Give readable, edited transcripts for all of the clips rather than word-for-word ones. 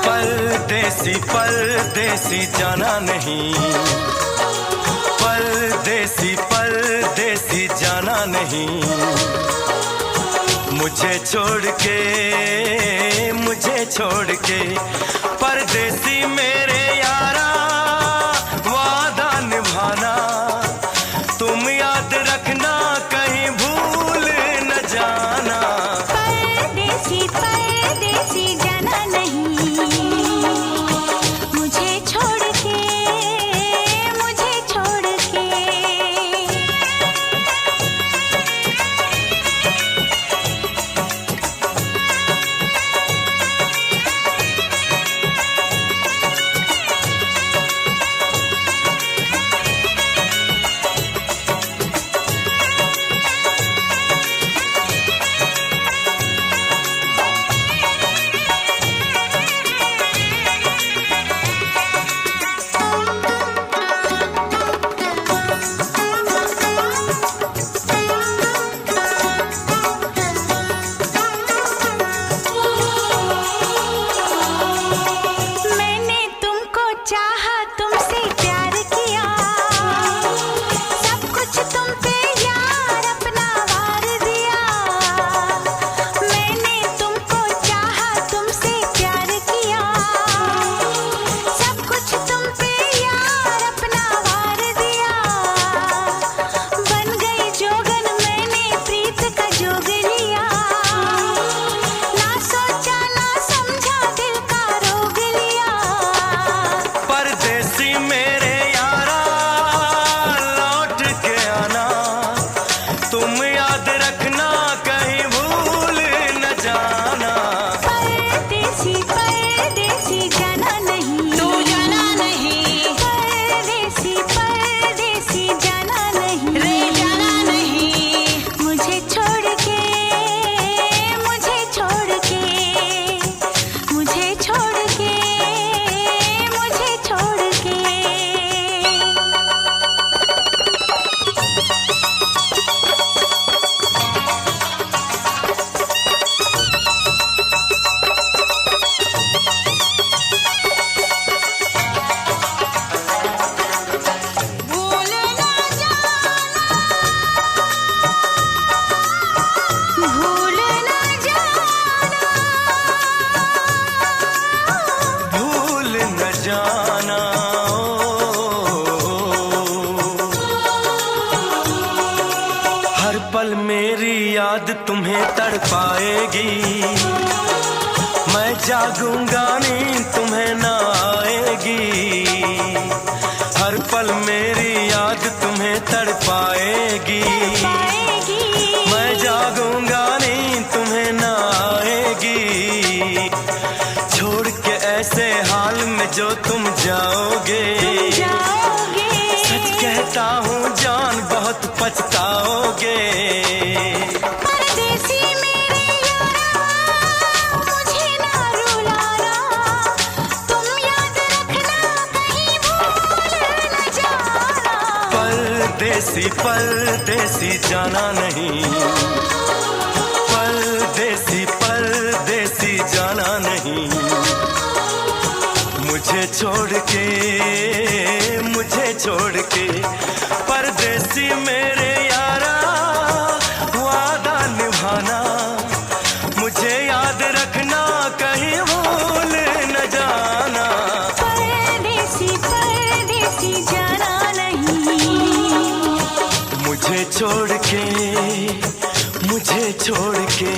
परदेसी परदेसी जाना नहीं, परदेसी परदेसी जाना नहीं, मुझे छोड़ के परदेसी मेरे यारा वादा निभाना, तुम याद रखना कहीं भूल न जाना। परदेसी परदेसी जाना नहीं, जागूंगा नींद तुम्हें ना आएगी, हर पल मेरी याद तुम्हें तड़पाएगी। मैं जागूंगा नींद तुम्हें ना आएगी, छोड़ के ऐसे हाल में जो तुम जाओगे। सच कहता हूँ जान बहुत पछताओगे। परदेसी मेरे यारा मुझे ना रुलाना, तुम याद रखना कहीं भूल न जाना। परदेसी परदेसी जाना नहीं, परदेसी परदेसी जाना नहीं, मुझे छोड़ के, मुझे छोड़ के। परदेसी मेरे यारा वादा निभाना, मुझे याद रखना कहीं भूल न जाना। परदेसी परदेसी जाना नहीं, मुझे छोड़ के, मुझे छोड़ के।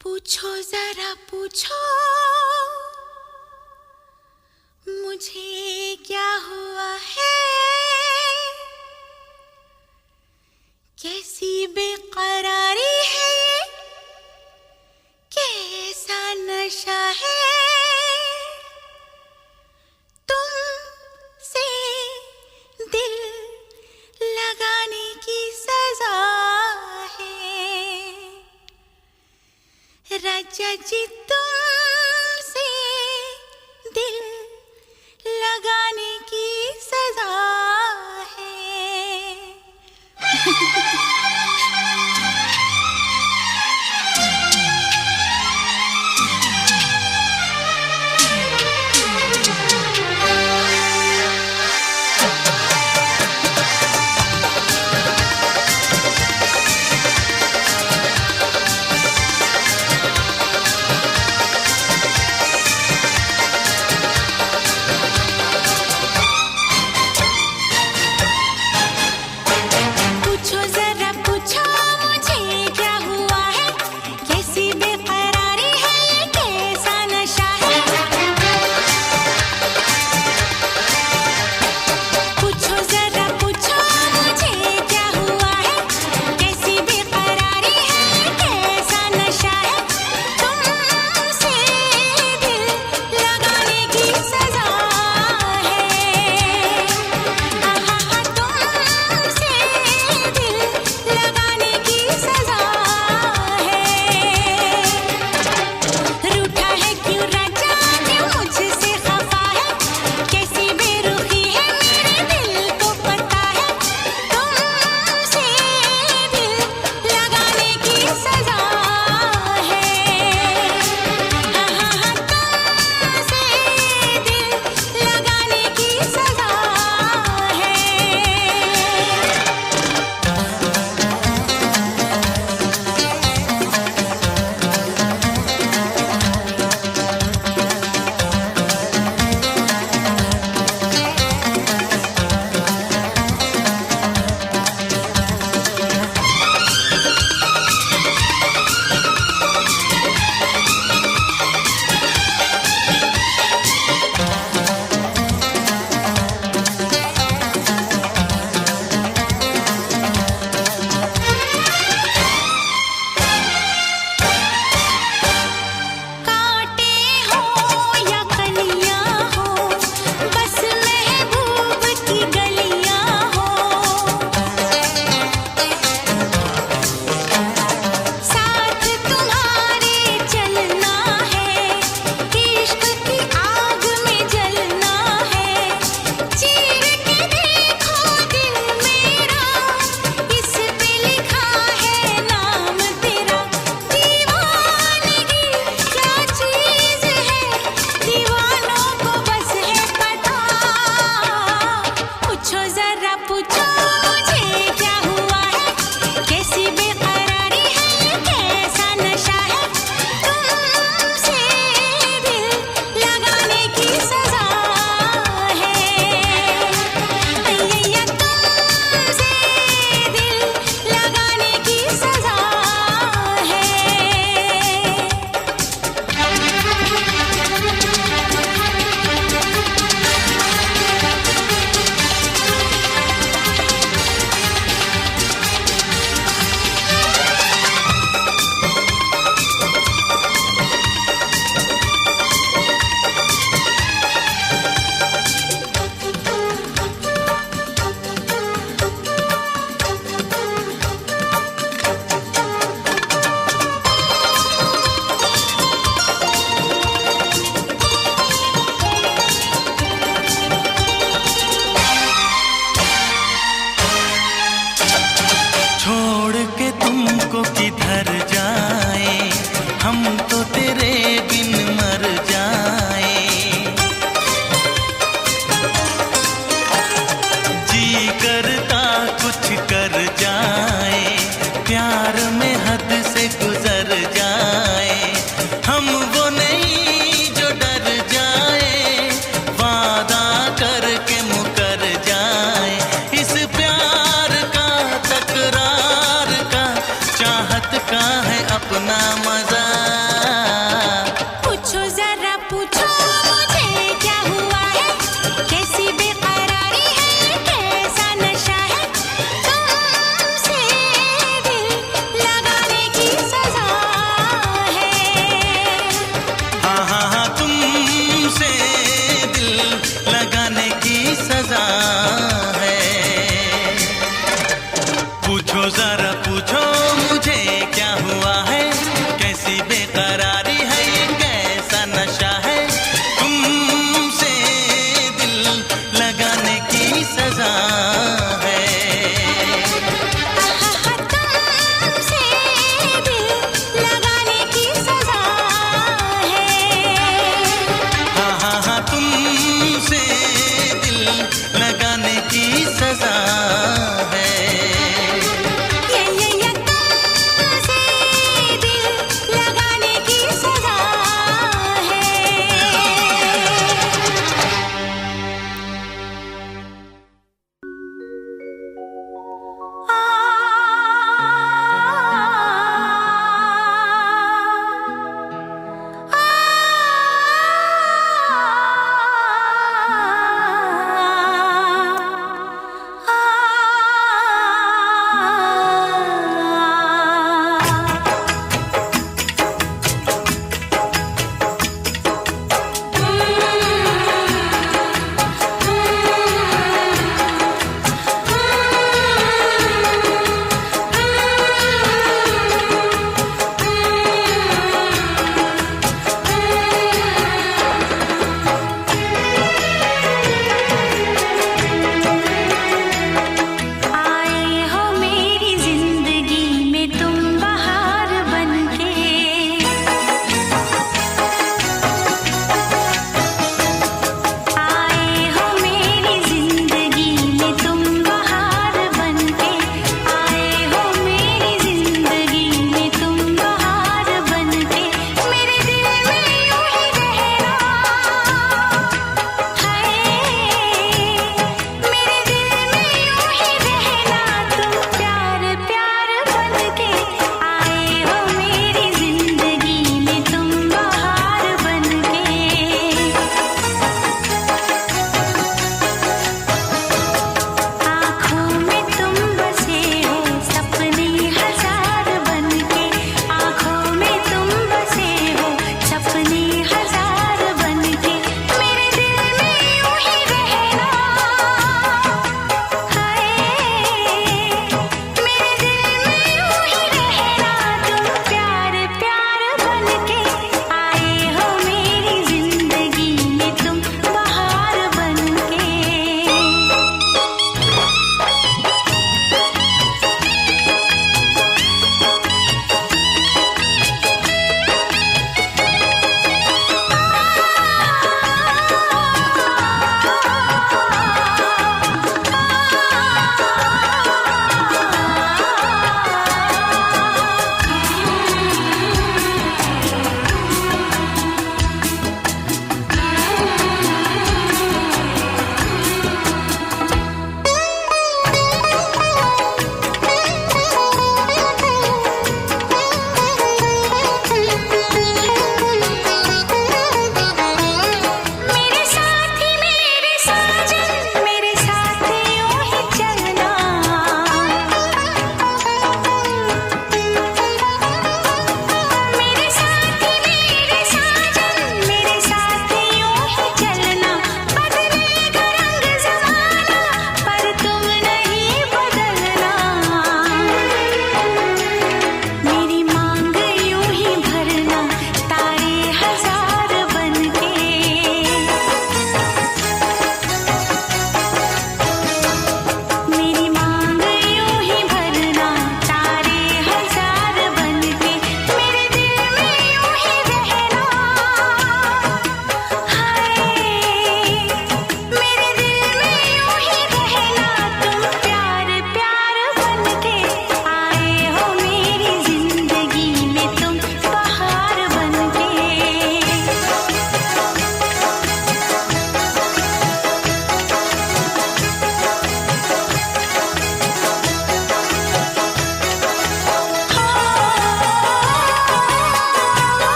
पूछो जरा पूछो मुझे क्या हुआ है, कैसी बेकरारी है ये, कैसा नशा है, तुमसे दिल लगाने की सजा है। राजा जी तुमसे दिल लगाने की सजा है।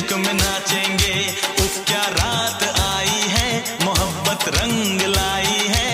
इश्क में नाचेंगे। उफ क्या रात आई है, मोहब्बत रंग लाई है।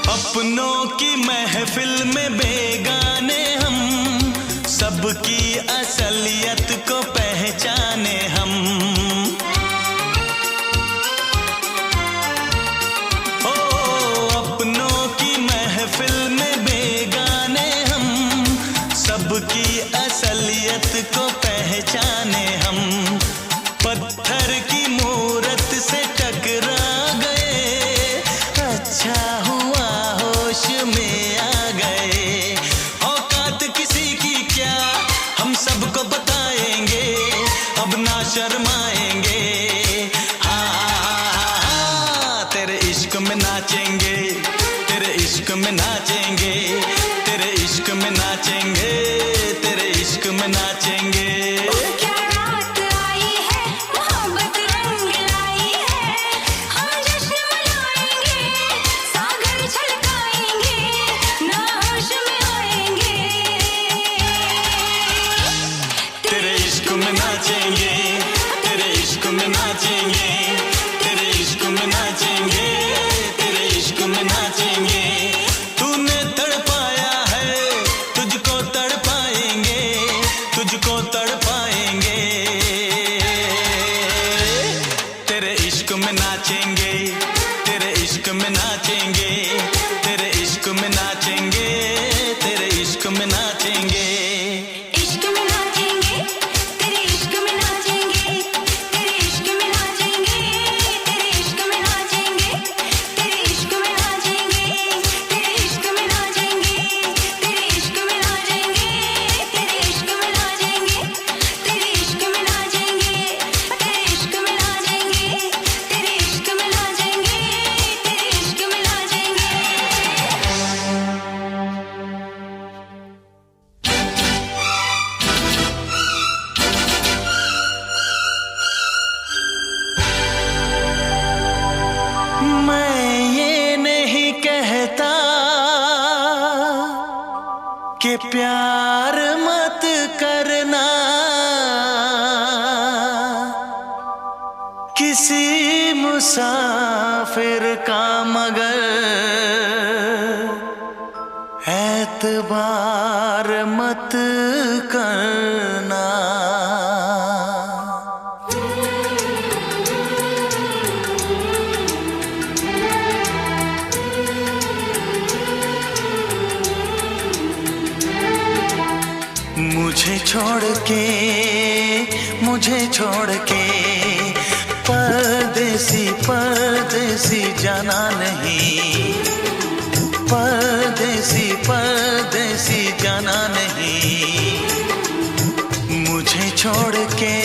अपनों की महफिल में बेगाने हम, सबकी असलियत को पहचाने हम। ओ अपनों की महफिल में बेगाने हम, सबकी असलियत को पहचाने हम। पत्थर की मूरत से टकरा गए, अच्छा हुआ होश में आ गए। औकात किसी की क्या हम सबको बताएंगे, अब ना शर्माएंगे। हाँ तेरे इश्क में नाचेंगे, तेरे इश्क में नाचेंगे, तेरे इश्क में नाचेंगे, तेरे इश्क में नाचेंगे। तेरे इश्क में नाचेंगे, तेरे इश्क में नाचेंगे, तेरे इश्क में नाचेंगे, तेरे इश्क में नाचेंगे। तूने तड़पाया है, तुझको तड़पाएंगे, तुझको तड़पाएंगे। तेरे इश्क में नाचेंगे, तेरे इश्क में नाचेंगे, तेरे इश्क में नाचेंगे, तेरे इश्क में नाचेंगे। कि प्यार मत करना किसी मुसाफिर का, मगर एतबार मत करना। मुझे छोड़ के परदेसी परदेसी जाना नहीं, परदेसी परदेसी जाना नहीं। मुझे छोड़ के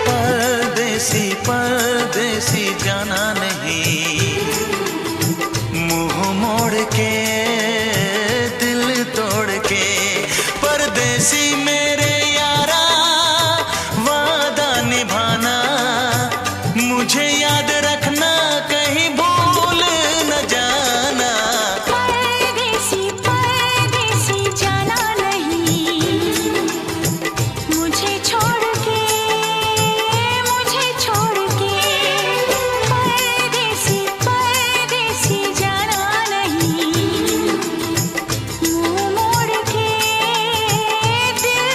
परदेसी परदेसी जाना नहीं। मुंह मोड़ के दिल तोड़ के परदेसी मेरे यारा वादा निभाना, मुझे याद रखना कहीं भूल न जाना। परदेसी परदेसी जाना नहीं, मुझे छोड़ के परदेसी परदेसी जाना नहीं। मुंह मोड़ के दिल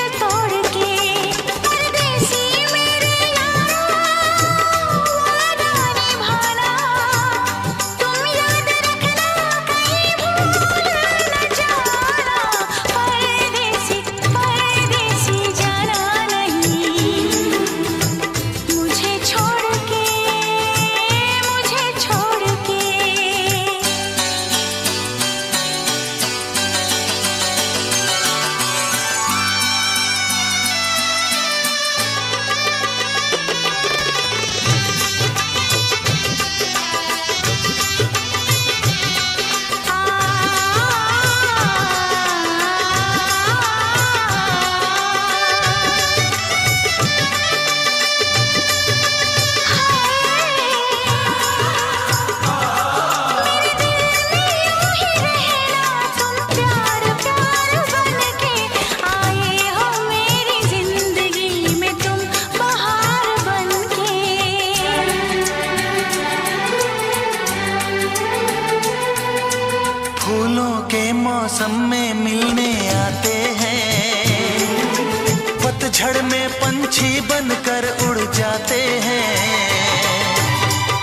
पंछी बनकर उड़ जाते हैं,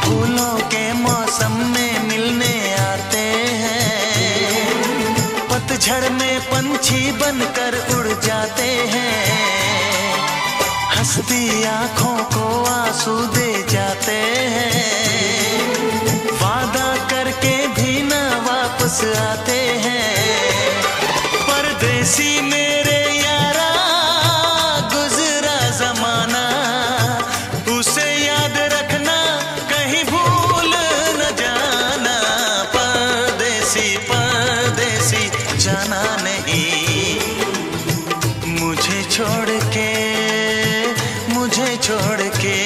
फूलों के मौसम में मिलने आते हैं। पतझड़ में पंछी बनकर उड़ जाते हैं, हंसती आंखों को आंसू दे जाते हैं। वादा करके भी ना वापस आते हैं। परदेसी मेरे यारा, गुजरा जमाना उसे याद रखना, कहीं भूल न जाना। परदेसी परदेसी जाना नहीं, मुझे छोड़ के, मुझे छोड़ के।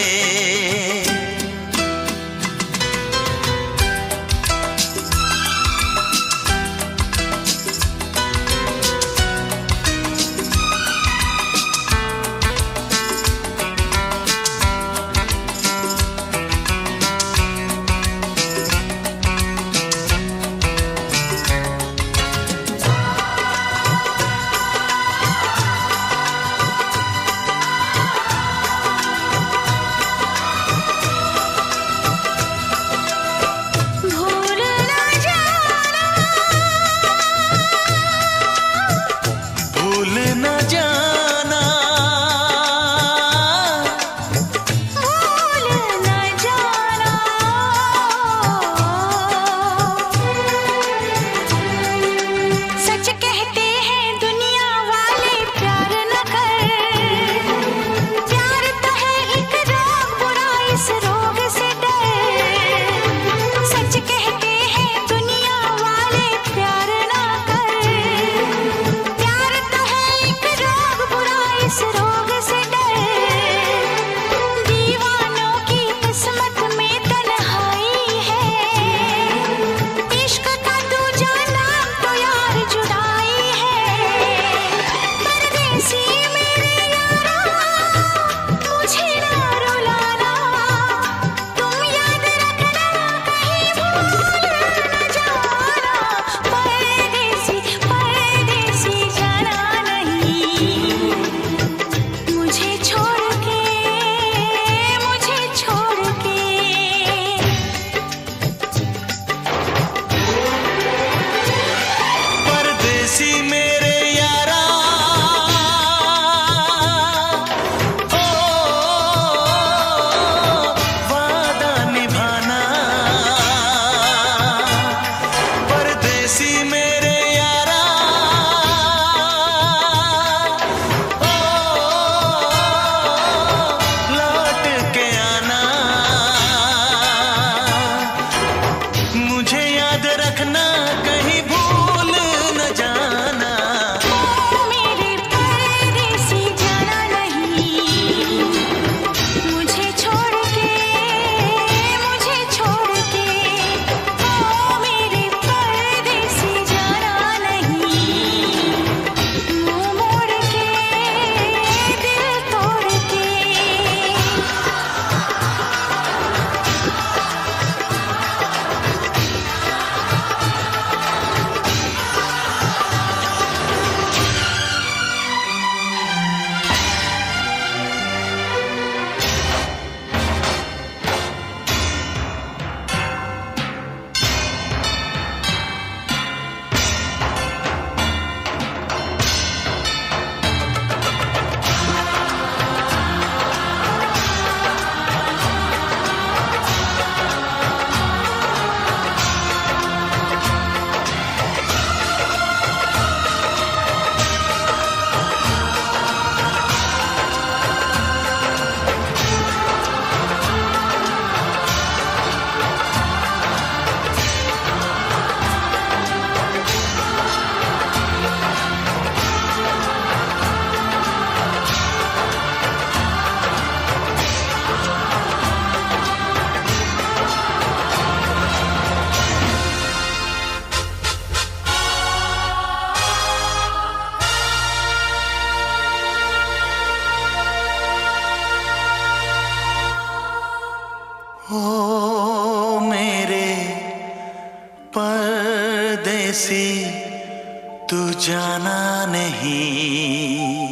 तू जाना नहीं,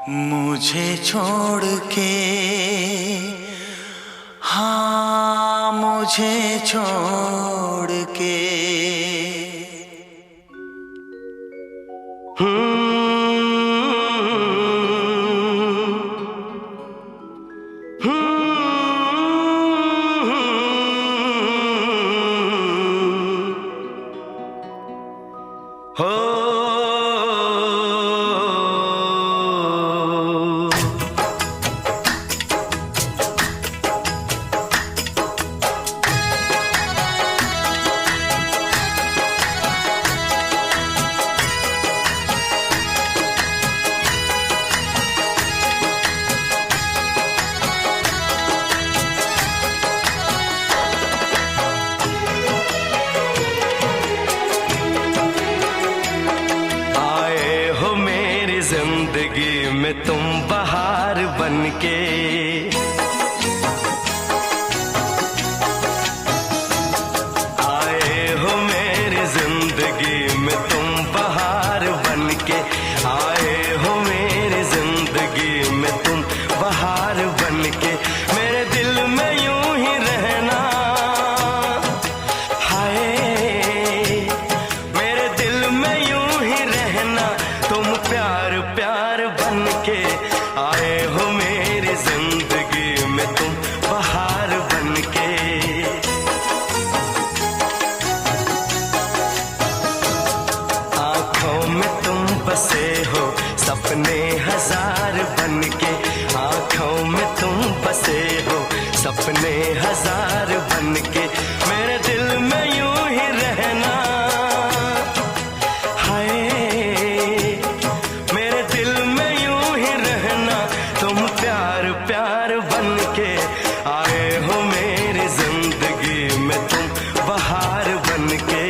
मुझे छोड़ के, हाँ मुझे छोड़ के। हो जिंदगी में तुम बहार बनके, आए हो मेरी जिंदगी में तुम बहार बनके, आए हो मेरी जिंदगी में तुम बहार बनके। मेरे दिल में यूं ही रहना, हाय मेरे दिल में यूं ही रहना। तुम प्यार प्यार बनके आए हो मेरी जिंदगी में तुम बहार बनके। आंखों में तुम बसे हो सपने हजार बनके, आंखों में तुम बसे हो सपने हजार बनके। मेरे दिल में यूं ही रहना, प्यार बनके आए हो मेरी जिंदगी में तुम बहार बनके।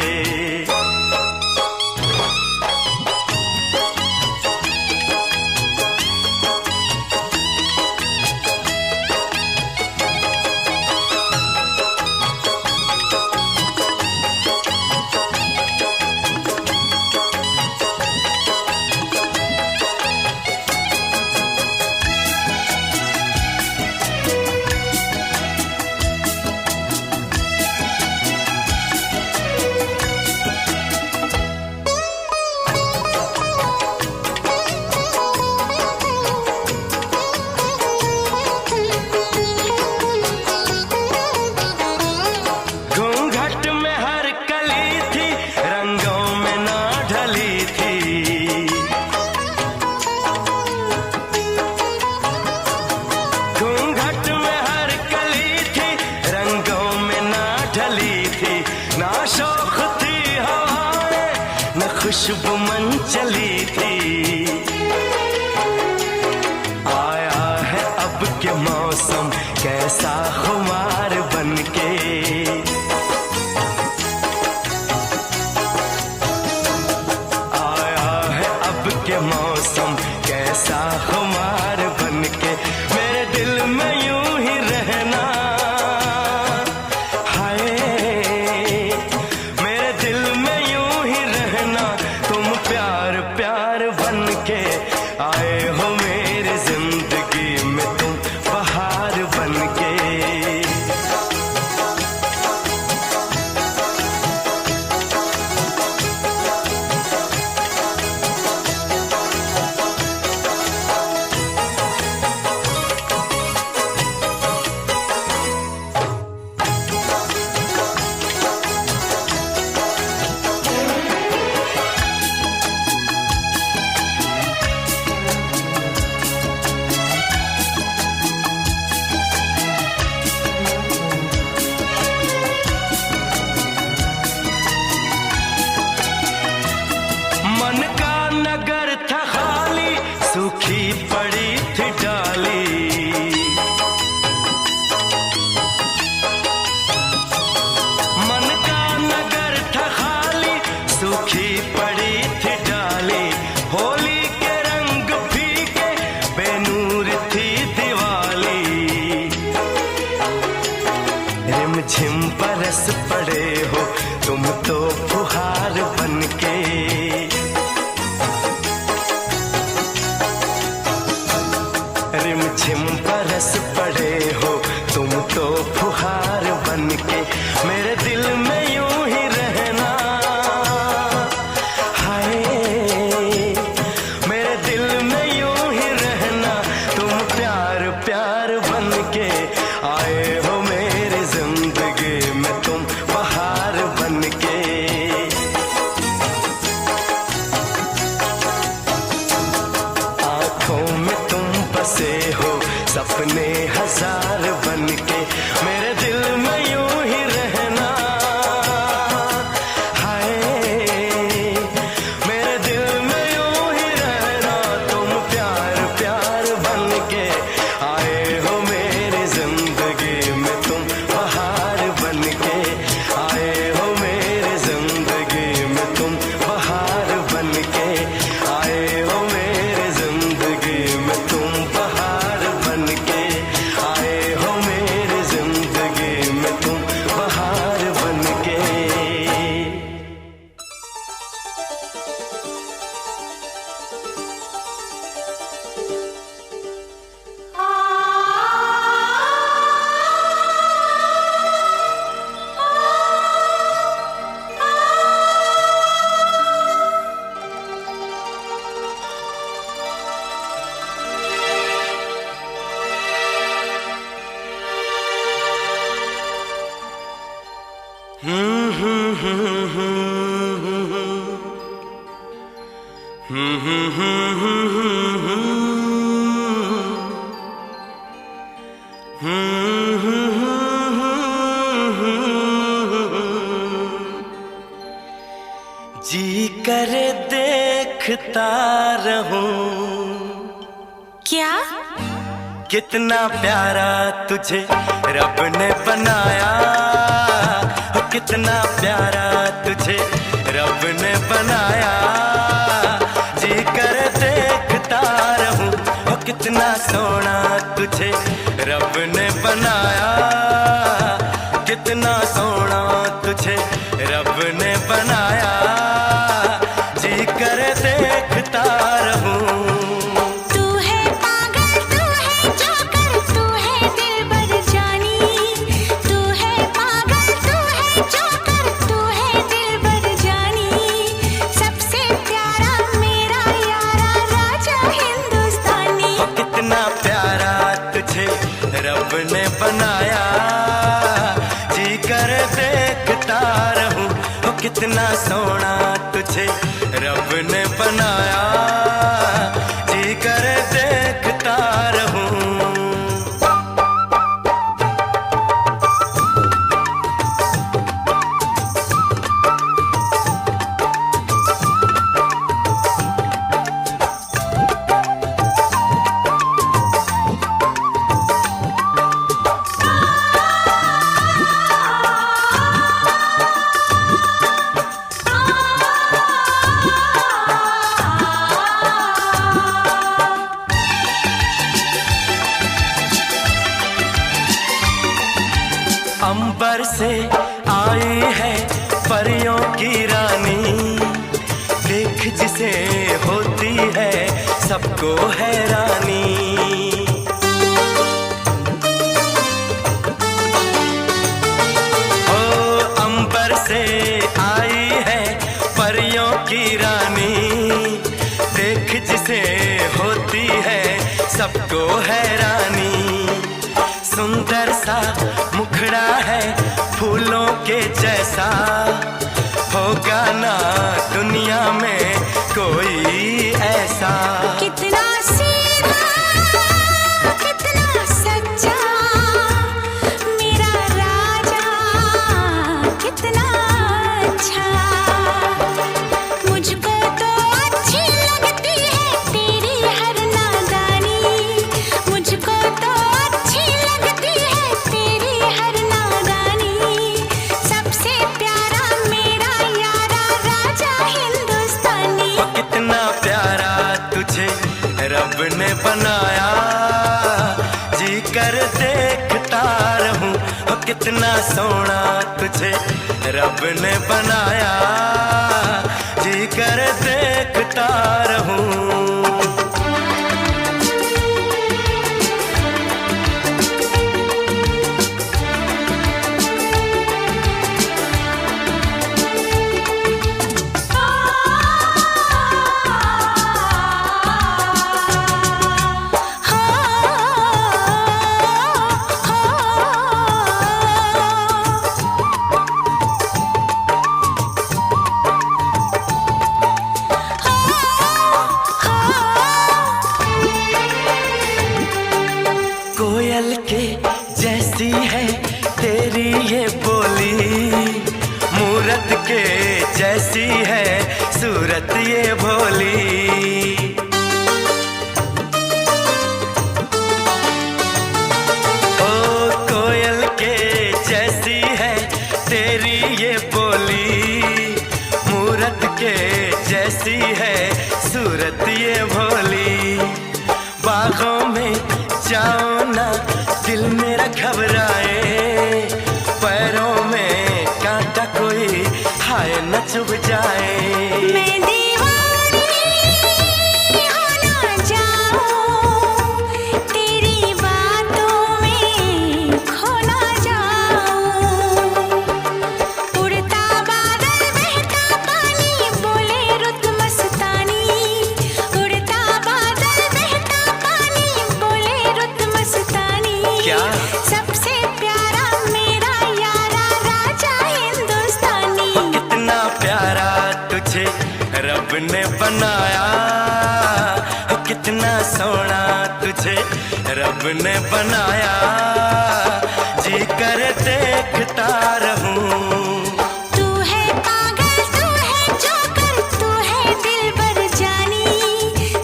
खुशबू मन चली थी, आया है अब के मौसम कैसा खुमार बनके। आया है अब के मौसम कैसा खुमार बनके। मेरे दिल में यूं ही रहना, हाय मेरे दिल में यूं ही रहना। तुम प्यार प्यार बनके आए हो मेरी जिंदगी में तुम बहार बनके। सूखी पड़ी थी डाली, मन का नगर था खाली, सूखी पड़ी थी डाली। होली के रंग फीके बेनूर थी दिवाली, रिमझिम बरस पड़े हो तुम तो फुहार बनके। जी करे देखता रहूं क्या? कितना प्यारा तुझे रब ने बनाया, कितना प्यारा तुझे रब ने बनाया। जी कर देखता रहूं कितना सोना तुझे रब ने बनाया, कितना सोना तुझे रब ने बनाया। जी कर देखता रहूं। रब ने बनाया, जी कर देखता रहूं कितना सोना तुझे रब ने बनाया। जी कर देखता रहूं। अंबर से आई है परियों की रानी, देख जिसे होती है सबको हैरानी। ओ अंबर से आई है परियों की रानी, देख जिसे होती है सबको हैरानी। सुंदर सा मुखड़ा है फूलों के जैसा, होगा ना दुनिया में कोई ऐसा। कितना सीधा, कितना सच्चा मेरा राजा, कितना अच्छा। मुझको तो अच्छी लगती है तेरी हर नादानी, मुझको तो अच्छी लगती है तेरी हर नादानी। सबसे प्यारा मेरा यारा राजा हिंदुस्तानी। कितना प्यारा तुझे रब ने बनाया, जी कर देखता रहूं कितना सोना तुझे रब ने बनाया। जी कर देखता रहूं। कोयल के जैसी है तेरी ये बोली, मूरत के जैसी है सूरत ये भोली। ओ कोयल के जैसी है तेरी ये बोली, मूरत के जैसी है सूरत ये भोली। बागों में जाओ ना दिल मेरा घबराए, पैरों में कांटा कोई हाय न चुभ जाए। मैं दीवानी हो ना जाऊं, तेरी बातों में खो ना जाऊं। उड़ता बादल बहता पानी बोले रुत मस्तानी, उड़ता बादल बहता पानी बोले रुत मस्तानी। क्या? सबसे प्यारा मेरा यारा राजा हिंदुस्तानी। कितना प्यारा तुझे रब ने बनाया, तुझे रब ने बनाया, जी कर देखता रहूं। तू है पागल, तू है जोकर, तू है दिलबर जानी,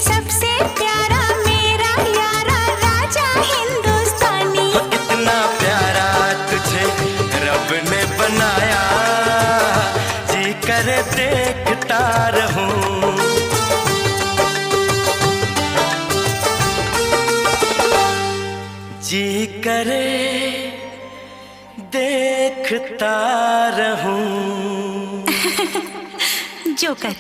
सबसे प्यारा मेरा यारा राजा हिंदुस्तानी। इतना प्यारा तुझे रब ने बनाया, जी कर देखता रहूं। जी करे देखता रहूं। जोकर।